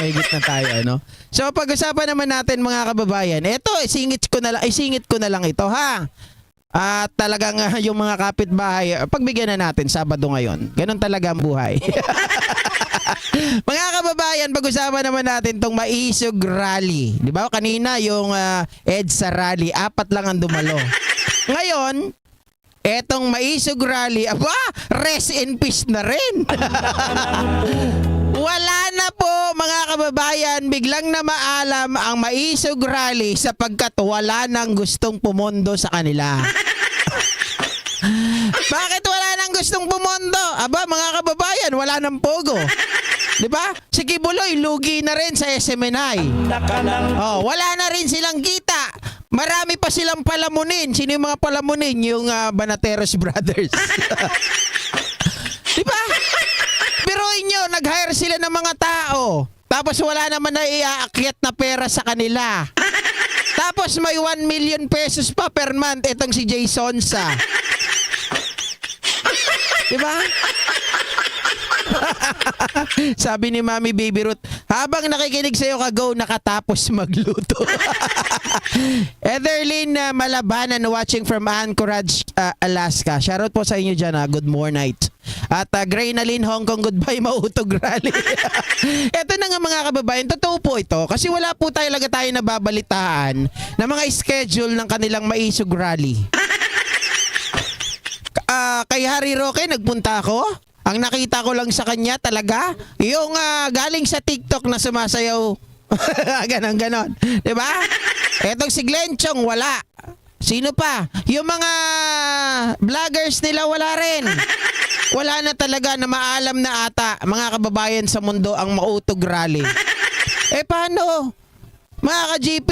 mahigit na tayo, ano? So pag-usapan naman natin mga kababayan, eto, isingit ko na lang ito, ha? At talagang yung mga kapitbahay, pagbigyan na natin Sabado ngayon. Ganun talaga ang buhay. Mga kababayan, pag-usapan naman natin tong Maisog Rally. Di ba? Kanina yung EDSA Rally, 4 lang ang dumalo. Ngayon, etong Maisog Rally, aba, rest in peace na rin. Wala na po mga kababayan, biglang na maalam ang Maisog Rally sapagkat wala nang gustong pumondo sa kanila. Bakit wala nang gustong pumondo? Aba mga kababayan, wala nang pogo. 'Di ba? Si Kibuloy lugi na rin sa SMNI. Oh, wala na rin silang kita. Marami pa silang palamunin. Sino yung mga palamunin? Yung Banateros Brothers. 'Di ba? Pero inyo, nag-hire sila ng mga tao. Tapos wala naman na iaakyat na pera sa kanila. Tapos may 1 million pesos pa per month itong si Jay Sonsa. Diba? Sabi ni Mami Baby Ruth, habang nakikinig sa'yo ka go, nakatapos magluto. Etherlyn Malabanan watching from Anchorage, Alaska. Shoutout po sa inyo dyan, good morning. At Graynalyn Hong Kong, goodbye Mautog Rally. Ito na nga mga kababayan, totoo po ito. Kasi wala po talaga tayo nababalitaan na mga schedule ng kanilang Maisog Rally. Kay Harry Roque, nagpunta ako. Ang nakita ko lang sa kanya talaga, yung galing sa TikTok na sumasayaw. Ganon. Diba? Etong si Glenn Chong, wala. Sino pa? Yung mga vloggers nila, wala rin. Wala na talaga na maalam na ata, mga kababayan sa mundo, ang Mautog Rally. Paano? Mga ka-GP,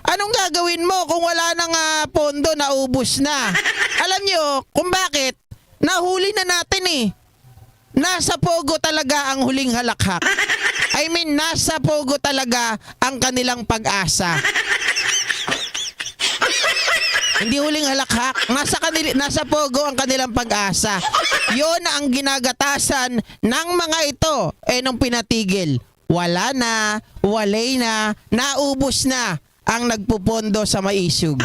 anong gagawin mo kung wala nang pondo, naubos na? Alam nyo kung bakit? Nahuli na natin eh. Nasa pogo talaga ang huling halakhak. I mean, nasa pogo talaga ang kanilang pag-asa. Hindi huling halakhak, nasa pogo ang kanilang pag-asa. Yon ang ginagatasan ng mga ito. Nung pinatigil, wala na, walay na, naubos na ang nagpupondo sa Maisog.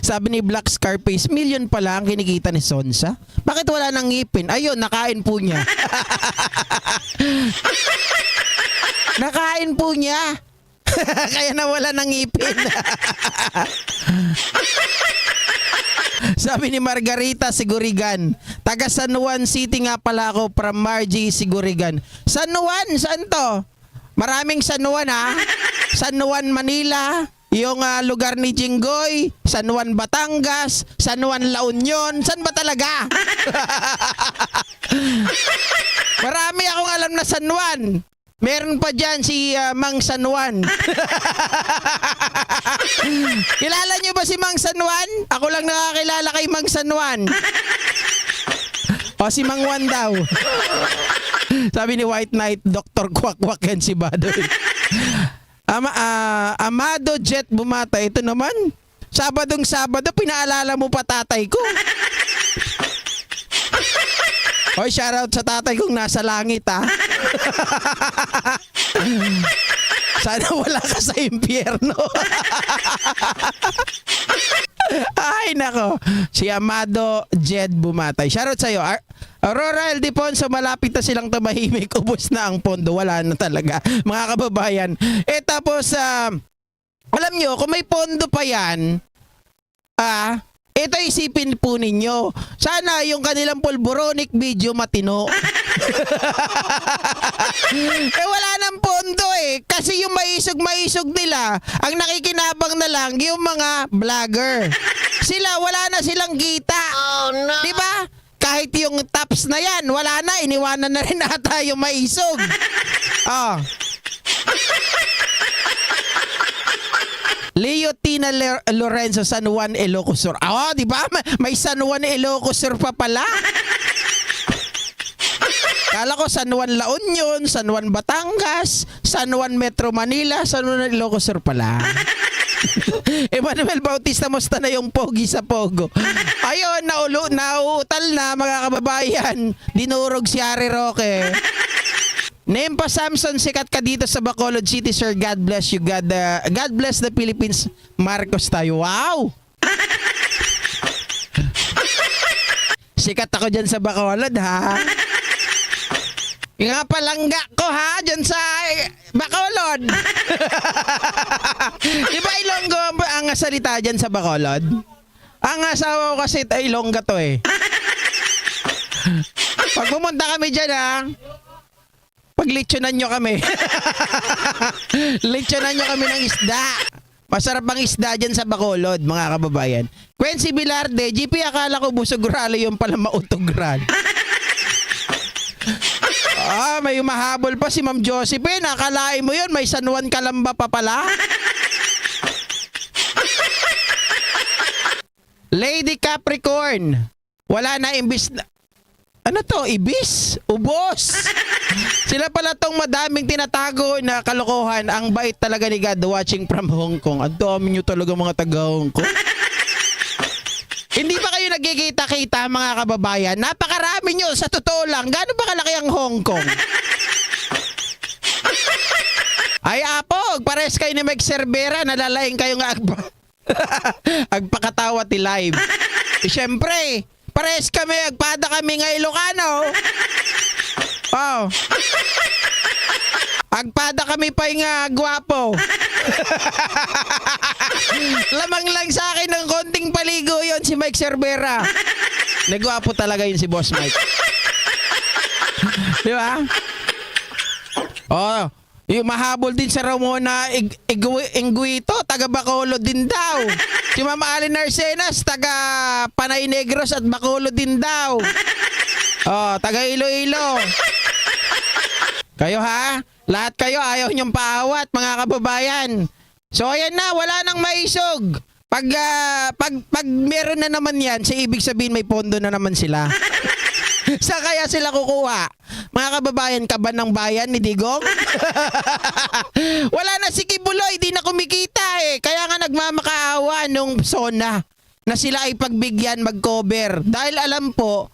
Sabi ni Black Scarface, million pala ang kinikita ni Sonsa. Bakit wala nang ngipin? Ayun, nakain po niya. Nakain po niya. Kaya nawala ng ngipin. Sabi ni Margarita Sigurigan, taga San Juan City nga pala ako, from Margie Sigurigan. San Juan? Saan to? Maraming San Juan ha? San Juan, Manila, yung lugar ni Jinggoy, San Juan, Batangas, San Juan, La Union. San ba talaga? Marami akong alam na San Juan. Meron pa dyan si Mang San Juan. Kilala nyo ba si Mang San Juan? Ako lang nakakilala kay Mang San Juan. O si Mang Juan daw. Sabi ni White Knight, Dr. Kwak-Kwak yan si Badoy. Amado Jet Bumata, ito naman. Sabadong Sabado, pinaalala mo pa tatay ko. Hoy, shoutout sa tatay kong nasa langit ha. Sana wala ka sa impyerno. Ay nako, si Amado Jed Bumatay. Shoutout sa iyo. Aurora Ildefonso, malapit na silang tumahimik. Ubos na ang pondo. Wala na talaga, mga kababayan. Tapos, alam nyo, kung may pondo pa yan, ito isipin po ninyo. Sana yung kanilang pulboronic video matino. Wala nang pondo eh. Kasi yung maisog nila, ang nakikinabang na lang yung mga vlogger. Sila, wala na silang kita. Oh no. Diba? Kahit yung tops na yan, wala na. Iniwanan na rin ata yung maisog. Oh. Leo Tina Lorenzo, San Juan, Ilocos Sur. Di ba? May San Juan, Ilocos Sur pa pala. Kala ko San Juan, La Union, San Juan, Batangas, San Juan, Metro Manila, San Juan, Ilocos Sur pala. Emmanuel Bautista, musta na yung pogi sa Pogo? Ayun, nauutal na mga kababayan. Dinurog si Harry Roque. Nempa Samson, sikat ka dito sa Bacolod City, sir. God bless you. God bless the Philippines. Marcos tayo. Wow! Sikat ako dyan sa Bacolod, ha? Yung nga palangga ko, ha? Dyan sa Bacolod. Di ba Ilonggo ang salita dyan sa Bacolod? Ang asawa ko kasi Ilongga to eh. Pag pumunta kami dyan, ha? Paglitsunan nyo kami. Litsunan nyo kami ng isda. Masarap ang isda dyan sa Bacolod, mga kababayan. Quincy Bilarde, GP, akala ko busog rally, yung pala mautog rally. May mahabol pa si Ma'am Josephine. Akalain mo yun, may San Juan Calamba pa pala. Lady Capricorn, wala na imbis na... Ano to? Ibis? Ubos? Sila pala tong madaming tinatago na kalokohan. Ang bait talaga ni God, watching from Hong Kong. Ang dami nyo talaga mga taga Hong Kong. Hindi ba kayo nagkikita-kita mga kababayan? Napakarami nyo, sa totoo lang. Gaano ba kalaki ang Hong Kong? Ay apog, pares kayo ni Mike Cervera, nalalaing kayo nga agpakatawa ti live. Siyempre, pares kami, agpada kami nga Ilocano. Oh. Agpada kami pa nga gwapo. Lamang lang sa akin ng konting paligo yon si Mike Cervera. Nagwapo talaga yun si Boss Mike. Di ba? Oh, yung mahabol din sa Ramona Inguito, taga Bacolod din daw. Si Mama Alin Arsenas, taga Panay Negros at Bacolod din daw. Oh, taga Iloilo. Kayo ha? Lahat kayo ayaw niyong paawat, mga kababayan. So ayan na, wala nang maisog. Pag meron na naman yan, sa ibig sabihin may pondo na naman sila. Sa kaya sila kukuha? Mga kababayan, kaban ng bayan ni Digong? Wala na si Kibuloy, di na kumikita eh. Kaya nga nagmamakaawa nung SONA na sila ay pagbigyan mag-cover. Dahil alam po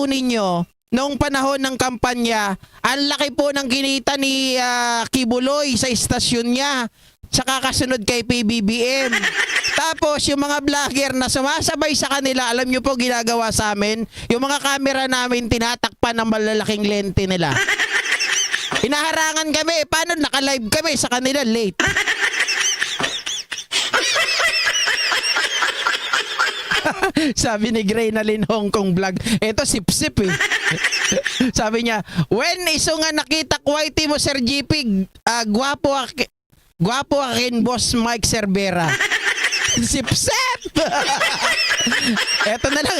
ninyo, noong panahon ng kampanya, ang laki po ng kinita ni Kibuloy sa istasyon niya. Saka kasunod kay PBBM. Tapos yung mga vlogger na sumasabay sa kanila, alam nyo po ginagawa sa amin, yung mga camera namin tinatakpan ng malalaking lente nila. Hinaharangan kami, paano naka-live kami sa kanila late? Sabi ni Graynalyn Hong Kong vlog, eto sip-sip eh. Sabi niya, when iso nga nakita kway mo Sir GP, gwapo akin Boss Mike Cervera. Sip-sip! Eto na lang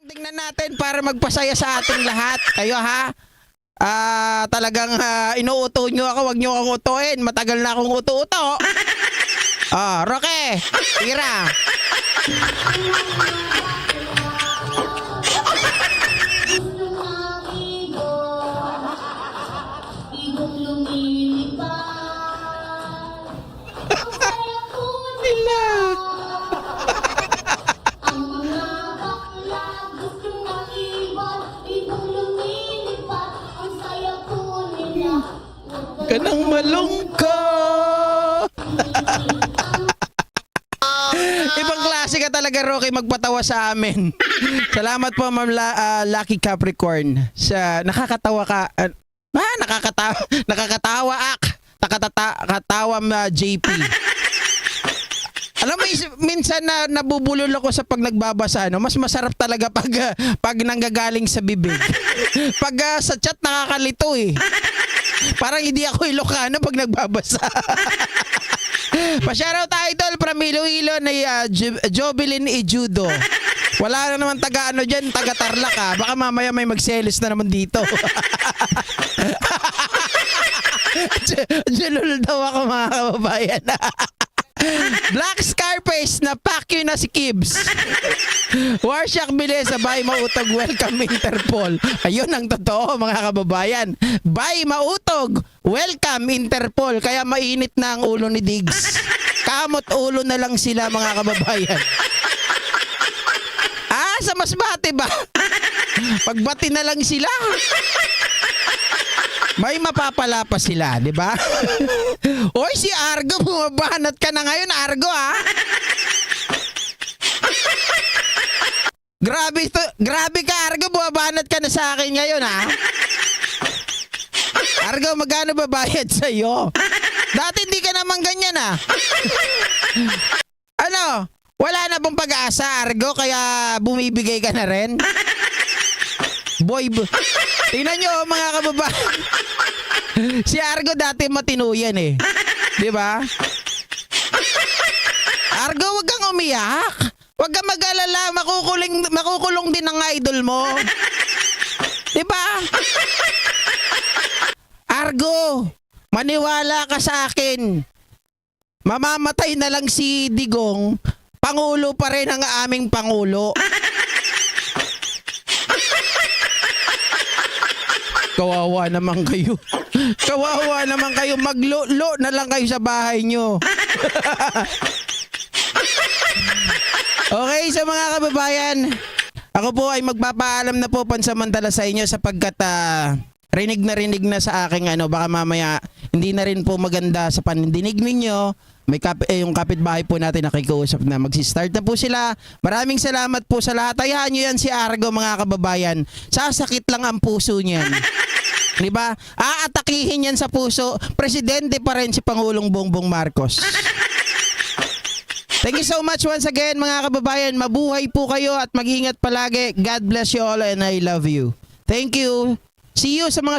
tingnan natin para magpasaya sa ating lahat. Kayo ha? Talagang inuuto nyo ako, wag nyo akong utuin. Matagal na akong uto-uto. Roque, tira. Kanang malungkot. Ibang klase ka talaga, Rocky, magpatawa sa amin. Salamat po, Ma'am Lucky Capricorn. Sa nakakatawa ka. Nakakatawa JP. Alam mo, minsan na nabubulol ako sa pag nagbabasa, no? Mas masarap talaga pag nanggagaling sa bibig. Pag sa chat nakakalito eh. Parang hindi ako Ilocano pag nagbabasa. Pa-shoutout idol from Iloilo na Jovelyn Ijudo. Wala na naman taga-ano dyan, taga-Tarlac ha. Baka mamaya may magselos na naman dito. Julul daw ako, mga kababayan. Black Scarface, napakyo na si Kibs. Warsyak Bilesa, Bay Mautog, welcome Interpol. Ayun ang totoo, mga kababayan. Bay Mautog, welcome Interpol. Kaya mainit na ang ulo ni Diggs. Kamot ulo na lang sila mga kababayan. Sa Masbate ba? Pagbati na lang sila. May mapapala pa sila, di ba? Oy, si Argo, bumabanat ka na ngayon, Argo, ha? Grabe ka, Argo, bumabanat ka na sa akin ngayon, ha? Argo, magkano ba bayad sa'yo? Dati hindi ka naman ganyan, ha? Ano? Wala na bang pag-asa, Argo, kaya bumibigay ka na rin? Tingnan nyo, mga kababayan. Si Argo dati matino yan eh. Di ba? Argo, wag kang umiyak. Wag kang mag-alala. Makukulong din ang idol mo. Di ba? Argo, maniwala ka sa akin. Mamamatay na lang si Digong. Pangulo pa rin ang aming Pangulo. Kawawa naman kayo. Kawawa naman kayo. Maglo na lang kayo sa bahay nyo. Okay, so mga kababayan, ako po ay magpapaalam na po pansamantala sa inyo sapagkat rinig na sa aking baka mamaya hindi na rin po maganda sa panindinig ninyo. May yung kapitbahay po natin nakikiusap na magsi-start na po sila. Maraming salamat po sa lahat. Hayaan nyo yan si Argo, mga kababayan. Sasakit lang ang puso niyan. Diba? Aatakihin yan sa puso. Presidente pa rin si Pangulong Bongbong Marcos. Thank you so much once again, mga kababayan. Mabuhay po kayo at mag-ingat palagi. God bless you all and I love you. Thank you. See you sa mga